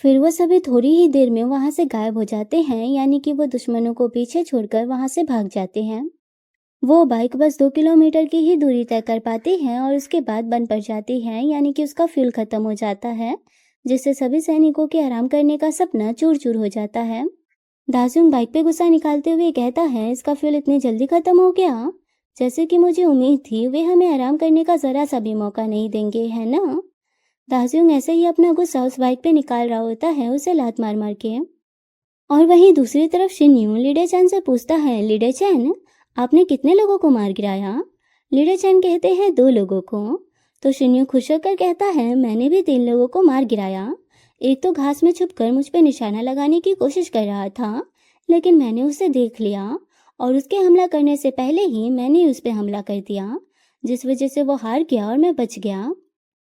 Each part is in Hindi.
फिर वो सभी थोड़ी ही देर में वहाँ से गायब हो जाते हैं, यानी कि वो दुश्मनों को पीछे छोड़कर वहाँ से भाग जाते हैं। वो बाइक बस 2 किलोमीटर की ही दूरी तय कर पाती है और उसके बाद बंद पड़ जाती है, यानी कि उसका फ्यूल खत्म हो जाता है, जिससे सभी सैनिकों के आराम करने का सपना चूर-चूर हो जाता है। दासुंग बाइक पे गुस्सा निकालते हुए कहता है, इसका फ्यूल इतनी जल्दी खत्म हो गया? जैसे कि मुझे उम्मीद थी वे हमें आराम करने का ज़रा सा भी मौका नहीं देंगे, है ना? दासुंग ऐसे ही अपना गुस्सा उस बाइक पे निकाल रहा होता है, उसे लात मार-मार के। और वहीं दूसरी तरफ शिन्यू लीडे चैन से पूछता है, लीडे चैन, आपने कितने लोगों को मार गिराया? लीडे चैन कहते हैं, 2 लोगों को। तो शिन्यू खुश होकर कहता है, मैंने भी 3 लोगों को मार गिराया। एक तो घास में छुपकर मुझ पे निशाना लगाने की कोशिश कर रहा था, लेकिन मैंने उसे देख लिया और उसके हमला करने से पहले ही मैंने उस पे हमला कर दिया, जिस वजह से वो हार गया और मैं बच गया।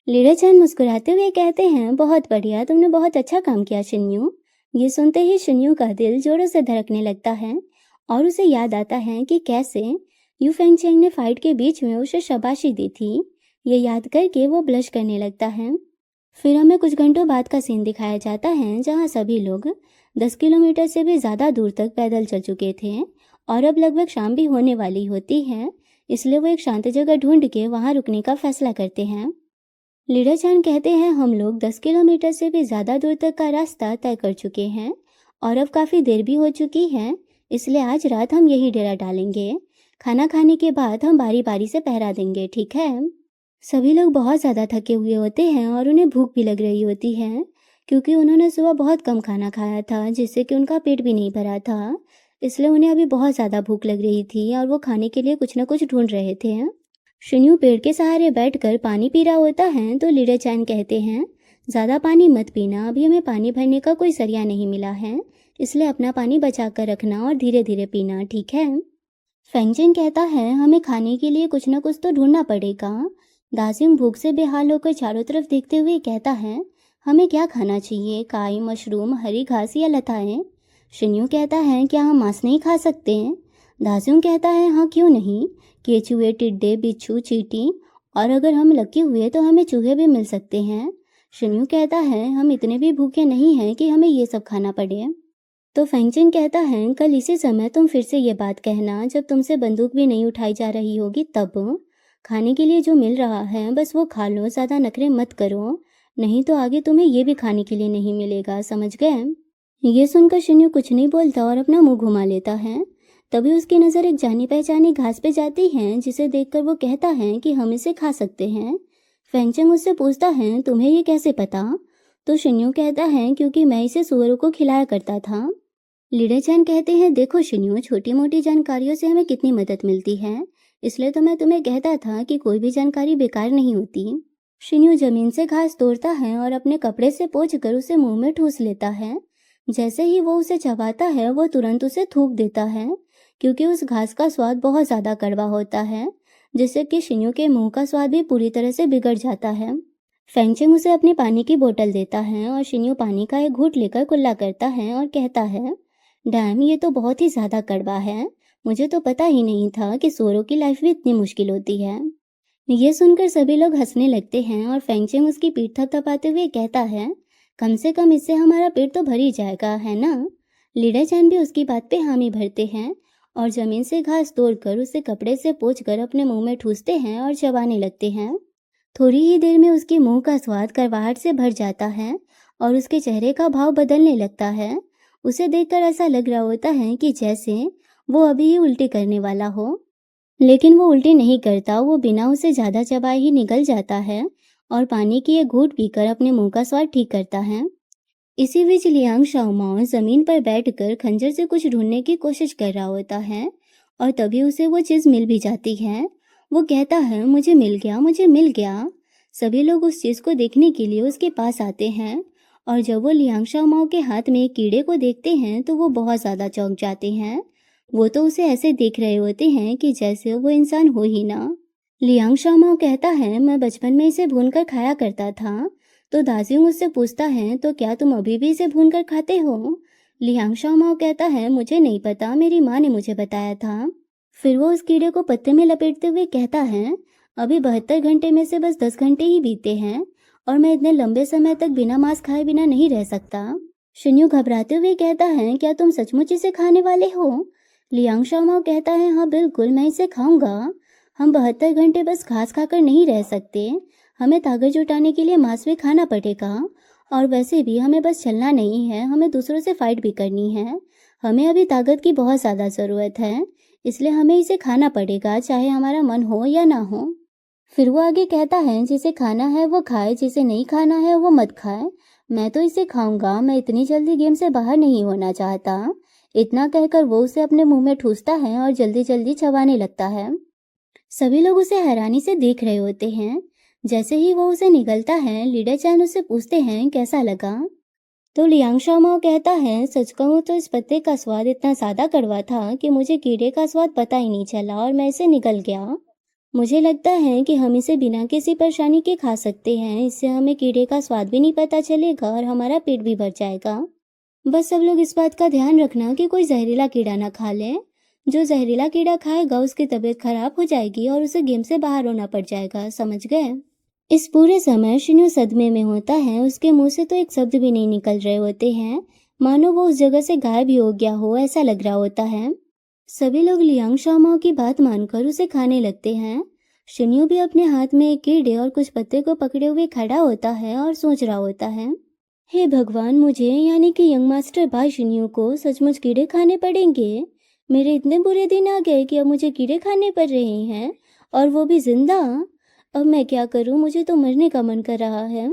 लीडे चैन मुस्कुराते हुए कहते हैं, बहुत बढ़िया, तुमने बहुत अच्छा काम किया शिन्यू। ये सुनते ही शिन्यू का दिल जोरों से धड़कने लगता है और उसे याद आता है कि कैसे यू फेंगचेंग ने फाइट के बीच में उसे शाबाशी दी थी। ये याद करके वो ब्लश करने लगता है। फिर हमें कुछ घंटों बाद का सीन दिखाया जाता है, जहाँ सभी लोग 10 किलोमीटर से भी ज़्यादा दूर तक पैदल चल चुके थे और अब लगभग शाम भी होने वाली होती है, इसलिए वो एक शांत जगह ढूंढ के वहाँ रुकने का फैसला करते हैं। लीडर चांद कहते हैं, हम लोग 10 किलोमीटर से भी ज़्यादा दूर तक का रास्ता तय कर चुके हैं और अब काफ़ी देर भी हो चुकी है, इसलिए आज रात हम यही डेरा डालेंगे। खाना खाने के बाद हम बारी बारी से पहरा देंगे, ठीक है? सभी लोग बहुत ज़्यादा थके हुए होते हैं और उन्हें भूख भी लग रही होती है, क्योंकि उन्होंने सुबह बहुत कम खाना खाया था, जिससे कि उनका पेट भी नहीं भरा था। इसलिए उन्हें अभी बहुत ज़्यादा भूख लग रही थी और वो खाने के लिए कुछ न कुछ ढूंढ रहे थे। शिन्यू पेड़ के सहारे बैठकर पानी पी रहा होता है, तो लीडर चैन कहते हैं, ज़्यादा पानी मत पीना, अभी हमें पानी भरने का कोई सरिया नहीं मिला है, इसलिए अपना पानी बचा कर रखना और धीरे धीरे पीना, ठीक है? फेंगचेन कहता है, हमें खाने के लिए कुछ न कुछ तो ढूंढना पड़ेगा। दासिंग भूख से बेहाल होकर चारों तरफ देखते हुए कहता है, हमें क्या खाना चाहिए, काई, मशरूम, हरी घास या लताएं? शिन्यू कहता है, क्या हम मांस नहीं खा सकते? दासिंग कहता है, हाँ क्यों नहीं, केचुए, टिड्डे, बिच्छू, चींटी, और अगर हम लकी हुए तो हमें चूहे भी मिल सकते हैं। शिन्यू कहता है, हम इतने भी भूखे नहीं हैं कि हमें ये सब खाना पड़े। तो फेंगचिन कहता है, कल इसी समय तुम फिर से ये बात कहना, जब तुमसे बंदूक भी नहीं उठाई जा रही होगी तब। खाने के लिए जो मिल रहा है बस वो खा लो, ज़्यादा नखरे मत करो, नहीं तो आगे तुम्हें ये भी खाने के लिए नहीं मिलेगा, समझ गए? ये सुनकर शिन्यू कुछ नहीं बोलता और अपना मुंह घुमा लेता है। तभी उसकी नज़र एक जानी पहचानी घास पे जाती है, जिसे देखकर वो कहता है कि हम इसे खा सकते हैं। फेंगचेंग उससे पूछता है, तुम्हें ये कैसे पता? तो शिन्यू कहता है, क्योंकि मैं इसे सुअरों को खिलाया करता था। लीडर चैन कहते हैं, देखो शिन्यू, छोटी मोटी जानकारियों से हमें कितनी मदद मिलती है, इसलिए तो मैं तुम्हें कहता था कि कोई भी जानकारी बेकार नहीं होती। शिन्यू जमीन से घास तोड़ता है और अपने कपड़े से पोंछकर उसे मुंह में ठूस लेता है। जैसे ही वो उसे चबाता है वो तुरंत उसे थूक देता है, क्योंकि उस घास का स्वाद बहुत ज़्यादा कड़वा होता है, जिससे कि शिन्यू के मुंह का स्वाद भी पूरी तरह से बिगड़ जाता है। फेंगचेंग उसे अपनी पानी की बोतल देता है और शिन्यू पानी का एक घूंट लेकर कुल्ला करता है और कहता है, डैम, ये तो बहुत ही ज़्यादा कड़वा है, मुझे तो पता ही नहीं था कि सूअरों की लाइफ भी इतनी मुश्किल होती है। ये सुनकर सभी लोग हंसने लगते हैं और फेंगचेंग उसकी पीठ थपथपाते हुए कहता है, कम से कम इससे हमारा पेट तो भर ही जाएगा, है ना? लीडर चैन भी उसकी बात पे हामी भरते हैं और जमीन से घास तोड़कर उसे कपड़े से पोंछकर अपने मुंह में ठूसते हैं और चबाने लगते हैं। थोड़ी ही देर में उसके मुंह का स्वाद कड़वाहट से भर जाता है और उसके चेहरे का भाव बदलने लगता है। उसे देखकर ऐसा लग रहा होता है कि जैसे वो अभी ही उल्टी करने वाला हो, लेकिन वो उल्टी नहीं करता, वो बिना उसे ज़्यादा चबाए ही निगल जाता है और पानी की एक घूंट पीकर अपने मुंह का स्वाद ठीक करता है। इसी बीच लियांग शाओमाओ जमीन पर बैठकर खंजर से कुछ ढूंढने की कोशिश कर रहा होता है और तभी उसे वो चीज़ मिल भी जाती है। वो कहता है, मुझे मिल गया, मुझे मिल गया। सभी लोग उस चीज़ को देखने के लिए उसके पास आते हैं और जब वो लियांग शाओमाओ के हाथ में एक कीड़े को देखते हैं तो वो बहुत ज़्यादा चौंक जाते हैं। वो तो उसे ऐसे देख रहे होते हैं कि जैसे वो इंसान हो ही ना। लियांग शाओमाओ कहता है, मैं बचपन में इसे भूनकर खाया करता था। तो दासिंग उससे पूछता है, तो क्या तुम अभी भी इसे भूनकर खाते हो? लियांग शाओमाओ कहता है, मुझे नहीं पता, मेरी माँ ने मुझे बताया था। फिर वो उस कीड़े को पत्ते में लपेटते हुए कहता है, अभी 72 घंटे में से बस 10 घंटे ही बीते हैं और मैं इतने लंबे समय तक बिना मांस खाए बिना नहीं रह सकता। शिन्यू घबराते हुए कहता है, क्या तुम सचमुच इसे खाने वाले हो? लियांग शाओमाओ कहता है, हाँ बिल्कुल, मैं इसे खाऊंगा। हम 72 घंटे बस घास खाकर नहीं रह सकते, हमें ताकत जुटाने के लिए मांस भी खाना पड़ेगा। और वैसे भी हमें बस चलना नहीं है, हमें दूसरों से फाइट भी करनी है। हमें अभी ताकत की बहुत ज़्यादा ज़रूरत है, इसलिए हमें इसे खाना पड़ेगा, चाहे हमारा मन हो या ना हो। फिर वो आगे कहता है, जिसे खाना है वो खाए, जिसे नहीं खाना है वो मत खाए। मैं तो इसे खाऊंगा, मैं इतनी जल्दी गेम से बाहर नहीं होना चाहता। इतना कहकर वो उसे अपने मुंह में ठूसता है और जल्दी जल्दी चबाने लगता है। सभी लोग उसे हैरानी से देख रहे होते हैं। जैसे ही वो उसे निगलता है, लीडर चैन उससे पूछते हैं, कैसा लगा? तो लियांग शाओमाओ कहता है, सच कहूँ तो इस पत्ते का स्वाद इतना ज़्यादा कड़वा था कि मुझे कीड़े का स्वाद पता ही नहीं चला और मैं इसे निगल गया। मुझे लगता है कि हम इसे बिना किसी परेशानी के खा सकते हैं, इससे हमें कीड़े का स्वाद भी नहीं पता चलेगा और हमारा पेट भी भर जाएगा। बस सब लोग इस बात का ध्यान रखना कि कोई जहरीला कीड़ा ना खा ले। जो जहरीला कीड़ा खाएगा उसकी तबीयत खराब हो जाएगी और उसे गेम से बाहर होना पड़ जाएगा, समझ गए? इस पूरे समय शिन्यू सदमे में होता है, उसके मुंह से तो एक शब्द भी नहीं निकल रहे होते हैं, मानो वो उस जगह से गायब ही हो गया हो, ऐसा लग रहा होता है। सभी लोग लियांग शाओमाओ की बात मानकर उसे खाने लगते हैं। शिन्यू भी अपने हाथ में एक कीड़े और कुछ पत्ते को पकड़े हुए खड़ा होता है और सोच रहा होता है, हे भगवान, मुझे यानी कि यंग मास्टर बाई शिन्यू को सचमुच कीड़े खाने पड़ेंगे। मेरे इतने बुरे दिन आ गए कि अब मुझे कीड़े खाने पड़ रहे हैं, और वो भी जिंदा। अब मैं क्या करूं, मुझे तो मरने का मन कर रहा है।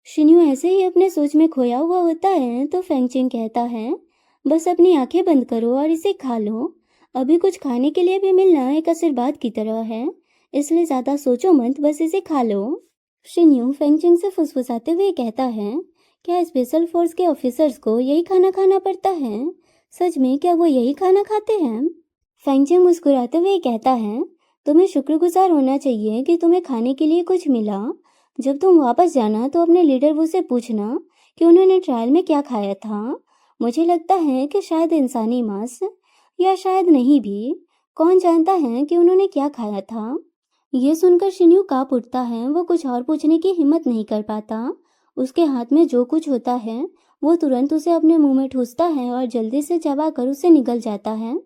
शिन्यू ऐसे ही अपने सोच में खोया हुआ होता है तो फेंगचिंग कहता है, बस अपनी आंखें बंद करो और इसे खा लो। अभी कुछ खाने के लिए भी मिलना एक आशीर्वाद की तरह है, इसलिए ज़्यादा सोचो मत, बस इसे खा लो। शिन्यू फेंगचिंग से फुसफुसाते हुए कहता है, क्या स्पेशल फोर्स के ऑफिसर्स को यही खाना खाना पड़ता है? सच में क्या वो यही खाना खाते हैं? फेंगचिंग मुस्कुराते हुए कहता है, तुम्हें शुक्रगुजार होना चाहिए कि तुम्हें खाने के लिए कुछ मिला। जब तुम वापस जाना तो अपने लीडर वो से पूछना कि उन्होंने ट्रायल में क्या खाया था। मुझे लगता है कि शायद इंसानी मांस, या शायद नहीं भी। कौन जानता है कि उन्होंने क्या खाया था। ये सुनकर शिन्यू कांप उठता है, वो कुछ और पूछने की हिम्मत नहीं कर पाता। उसके हाथ में जो कुछ होता है वो तुरंत उसे अपने मुंह में ठूसता है और जल्दी से चबा कर उसे निगल जाता है।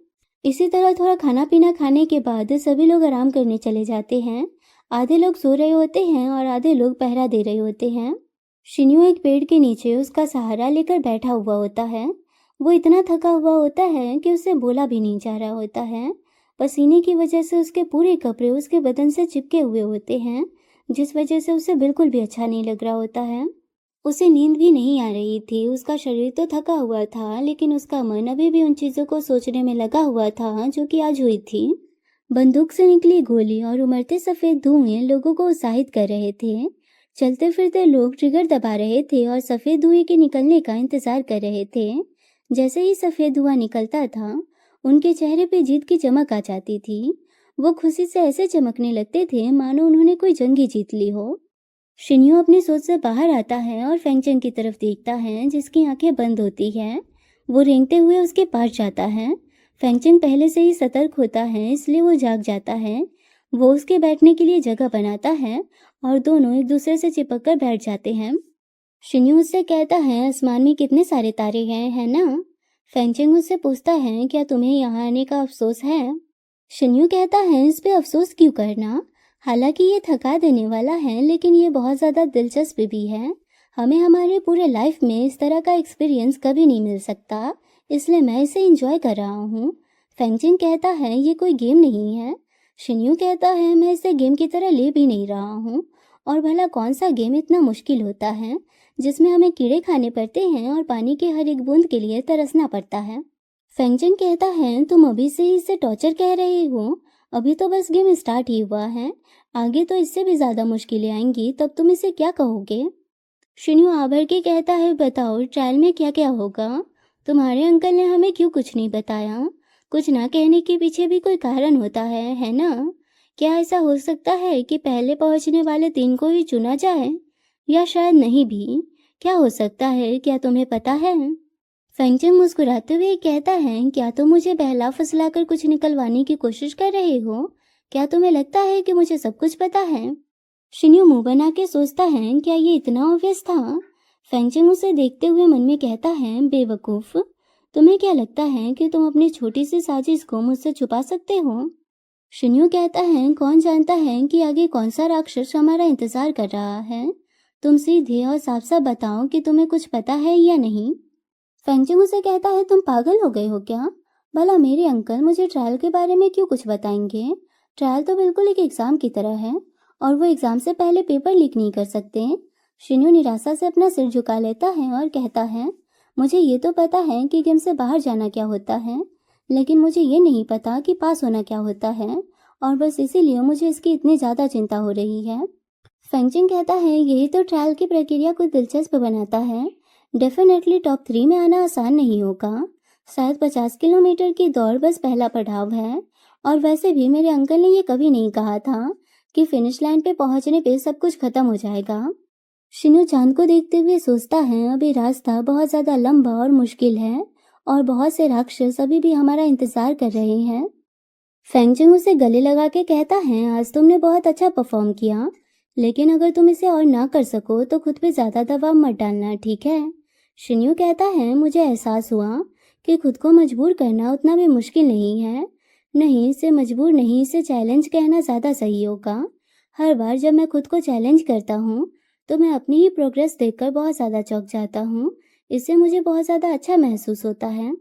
इसी तरह थोड़ा खाना पीना खाने के बाद सभी लोग आराम करने चले जाते हैं। आधे लोग सो रहे होते हैं और आधे लोग पहरा दे रहे होते हैं। शिन्यू एक पेड़ के नीचे उसका सहारा लेकर बैठा हुआ होता है। वो इतना थका हुआ होता है कि उसे बोला भी नहीं जा रहा होता है। पसीने की वजह से उसके पूरे कपड़े उसके बदन से चिपके हुए होते हैं, जिस वजह से उसे बिल्कुल भी अच्छा नहीं लग रहा होता है। उसे नींद भी नहीं आ रही थी। उसका शरीर तो थका हुआ था, लेकिन उसका मन अभी भी उन चीज़ों को सोचने में लगा हुआ था जो कि आज हुई थी। बंदूक से निकली गोली और उमड़ते सफ़ेद धुएं लोगों को उत्साहित कर रहे थे। चलते फिरते लोग ट्रिगर दबा रहे थे और सफ़ेद धुएं के निकलने का इंतज़ार कर रहे थे। जैसे ही सफ़ेद धुआं निकलता था, उनके चेहरे पे जीत की चमक आ जाती थी। वो खुशी से ऐसे चमकने लगते थे मानो उन्होंने कोई जंग ही जीत ली हो। शिन्यू अपनी सोच से बाहर आता है और फेंगचेंग की तरफ देखता है, जिसकी आंखें बंद होती हैं। वो रेंगते हुए उसके पास जाता है। फेंगचेंग पहले से ही सतर्क होता है, इसलिए वो जाग जाता है। वो उसके बैठने के लिए जगह बनाता है और दोनों एक दूसरे से चिपक कर बैठ जाते हैं। शिन्यू उससे कहता है, आसमान में कितने सारे तारे हैं, है ना? फेंगचेंग उससे पूछता है, क्या तुम्हें यहाँ आने का अफसोस है? शिन्यू कहता है, इस पे अफसोस क्यों करना? हालांकि ये थका देने वाला है, लेकिन ये बहुत ज़्यादा दिलचस्प भी है। हमें हमारे पूरे लाइफ में इस तरह का एक्सपीरियंस कभी नहीं मिल सकता, इसलिए मैं इसे इंजॉय कर रहा हूँ। फेंगचिन कहता है, ये कोई गेम नहीं है। शिन्यू कहता है, मैं इसे गेम की तरह ले भी नहीं रहा हूँ। और भला कौन सा गेम इतना मुश्किल होता है जिसमें हमें कीड़े खाने पड़ते हैं और पानी की हर एक बूंद के लिए तरसना पड़ता है। फेंगचिन कहता है, तुम अभी से ही इसे टॉर्चर कह रहे हो? अभी तो बस गेम स्टार्ट ही हुआ है, आगे तो इससे भी ज़्यादा मुश्किलें आएंगी, तब तुम इसे क्या कहोगे? शिन्यू आभर के कहता है, बताओ ट्रायल में क्या क्या होगा? तुम्हारे अंकल ने हमें क्यों कुछ नहीं बताया? कुछ ना कहने के पीछे भी कोई कारण होता है ना? क्या ऐसा हो सकता है कि पहले पहुंचने वाले 3 को ही चुना जाए, या शायद नहीं भी? क्या हो सकता है, क्या तुम्हें पता है? फेंगचिन मुस्कुराते हुए कहता है, क्या तुम मुझे बहला फुसलाकर कुछ निकलवाने की कोशिश कर रहे हो? क्या तुम्हें लगता है कि मुझे सब कुछ पता है? शिन्यू मुंह बना के सोचता है, क्या ये इतना ऑब्वियस था? फेंगचिंग उसे देखते हुए मन में कहता है, बेवकूफ, तुम्हें क्या लगता है कि तुम अपनी छोटी सी साजिश को मुझसे छुपा सकते हो? शिन्यू कहता है, कौन जानता है कि आगे कौन सा राक्षस हमारा इंतजार कर रहा है। तुम सीधे और साफ साफ बताओ कि तुम्हें कुछ पता है या नहीं। फेंगचिंग उसे कहता है, तुम पागल हो गए हो क्या? भला मेरे अंकल मुझे ट्रायल के बारे में क्यों कुछ बताएंगे? ट्रायल तो बिल्कुल एक एग्जाम की तरह है और वो एग्जाम से पहले पेपर लीक नहीं कर सकते। शिन्यू निराशा से अपना सिर झुका लेता है और कहता है, मुझे ये तो पता है कि गेम से बाहर जाना क्या होता है, लेकिन मुझे ये नहीं पता कि पास होना क्या होता है, और बस इसीलिए मुझे इसकी इतनी ज़्यादा चिंता हो रही है। फेंगचिंग कहता है, यही तो ट्रायल की प्रक्रिया को दिलचस्प बनाता है। डेफिनेटली टॉप 3 में आना आसान नहीं होगा। शायद 50 किलोमीटर की दौड़ बस पहला पड़ाव है, और वैसे भी मेरे अंकल ने ये कभी नहीं कहा था कि फिनिश लाइन पे पहुंचने पे सब कुछ खत्म हो जाएगा। शिन्यू चांद को देखते हुए सोचता है, अभी रास्ता बहुत ज़्यादा लंबा और मुश्किल है और बहुत से राक्षस अभी भी हमारा इंतजार कर रहे हैं। फेंगचिंग उसे गले लगा के कहता है, आज तुमने बहुत अच्छा परफॉर्म किया, लेकिन अगर तुम इसे और ना कर सको तो खुद पे ज़्यादा दबाव मत डालना, ठीक है? शिन्यू कहता है, मुझे एहसास हुआ कि खुद को मजबूर करना उतना भी मुश्किल नहीं है। नहीं, इसे मजबूर नहीं, इसे चैलेंज कहना ज़्यादा सही होगा। हर बार जब मैं खुद को चैलेंज करता हूँ तो मैं अपनी ही प्रोग्रेस देखकर बहुत ज़्यादा चौंक जाता हूँ। इससे मुझे बहुत ज़्यादा अच्छा महसूस होता है।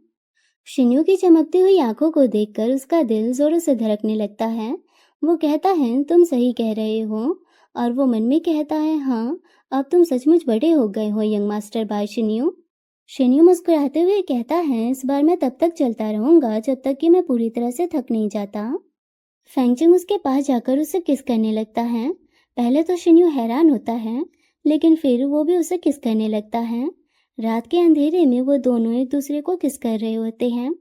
शिन्यू की चमकती हुई आंखों को देखकर उसका दिल जोरों से धड़कने लगता है। वो कहता है, तुम सही कह रहे हो, और वो मन में कहता है, हाँ, अब तुम सचमुच बड़े हो गए हो young master bye Shinyuu. Shinyuu मुस्कुराते हुए कहता है, इस बार मैं तब तक चलता रहूंगा जब तक कि मैं पूरी तरह से थक नहीं जाता। फेंगचिंग उसके पास जाकर उसे किस करने लगता है। पहले तो शिन्यू हैरान होता है, लेकिन फिर वो भी उसे किस करने लगता है। रात के अंधेरे में वो दोनों एक दूसरे को किस कर रहे होते हैं।